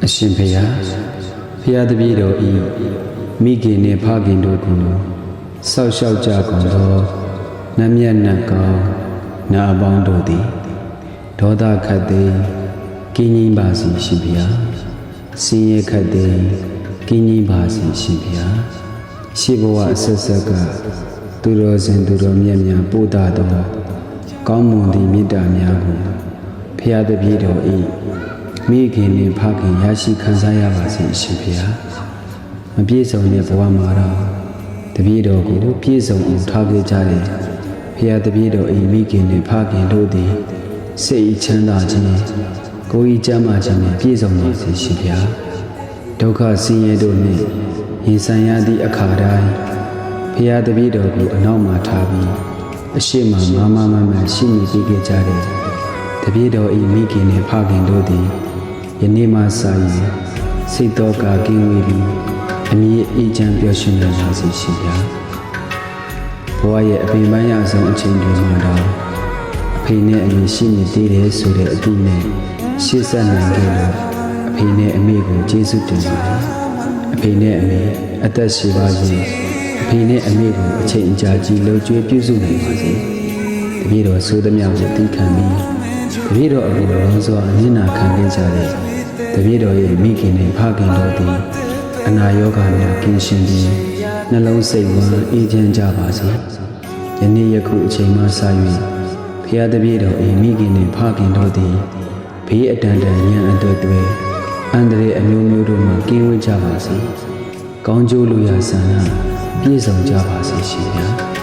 အရှင်ဖေယဖျားတပည့်တော်ဤမိခင်နှင့်ဖခင်တို့ကိုဆောက်ရှောက်ကြကုန်သောနတ်မြတ်နတ်ကောင်းနာအပေါင်းတို့သည်ဒေါသခတ်သိကင်းကြီးပါစီရှင်ဖေယဆင်းရဲခတ်သိကင်းကြီးပါစီရှင်ဖေယရှိဘဝအဆက်ဆက်ကသူတော်စင်သူတော်မြတ်များပို့တာသောကောင်းမွန်သည့်မေတ္တာများကိုဖျားတပည့်တော်ဤမိခင်နှင့်ဖခင်ရရှိခံစားရပါစေရှင်ဖေယမပြည့်စုံတဲ့ဘဝမှာတော့တပည့်တော်ကိုပြည့်စုံအောင်ထားခဲ့ကြတဲ့ဖျားတပည့်တော်ဤမိခင်နှင့်ဖခင်တို့သည်စိတ်ချမ်းသာခြင်းကိုယ်ဤကျမ်းမာခြင်းနှင့်ပြည့်စုံပါစေရှင်ဖေယဒုက္ခဆင်းရဲတို့နှင့်ရင်ဆိုင်ရသည့်အခါတိုင်းဖျားတပည့်တော်ကိုအနောက်မှာထားပြီးအရှိမမရှိနေပြီးခဲ့ကြတဲ့တပည့်တော်ဤမိခင်နှင့်ဖခင်တို့သည်ယနေ့မှစ၍စိတ်တော်ကကင်းဝေးပြီးအမြဲအေးချမ်းပျော်ရွှင်နိုင်ပါစေရှင်ဗျာဘဝရဲ့အပင်ပန်းရဆုံးအချိန်တွေမှာတော့အဖေနဲ့အမေရှိနေသေးတယ်ဆိုတဲ့အတိနဲ့ရှေ့ဆက်နိုင်ကြလို့အဖေနဲ့အမေကိုကျေးဇူးတင်ပါတယ်အဖေနဲ့အမေအသက်ရှိပါစေအဖေနဲ့အမေကိုအချိန်အကြာကြီးလှုပ်ကြွေးပြုစုနိုင်ပါစေတပည့်တော်ဆိုသမျှကိုသိခံပြီးတပည့်တော်အလိုတော်စွာမျက်နှာခံခဲ့ကြတဲ့တပည့်တော်ရဲ့မိခင်နဲ့ဖခင်တို့သည်အနာရောဂါများကင်းရှင်းပြီးနှလုံးစိတ်ဝမ်းအေးချမ်းကြပါစေယနေ့ယခုအချိန်မှစ၍ဖျားတပည့်တော်၏မိခင်နဲ့ဖခင်တို့သည်ဘေးအတန်တန်ရန်အတွေ့တွေအန္တရာယ်အမျိုးမျိုးတို့မှကင်းဝေးကြပါစေကောင်းကျိုးလူရဆန္ဒပြည့်စုံကြပါစေရှင်ဗျာ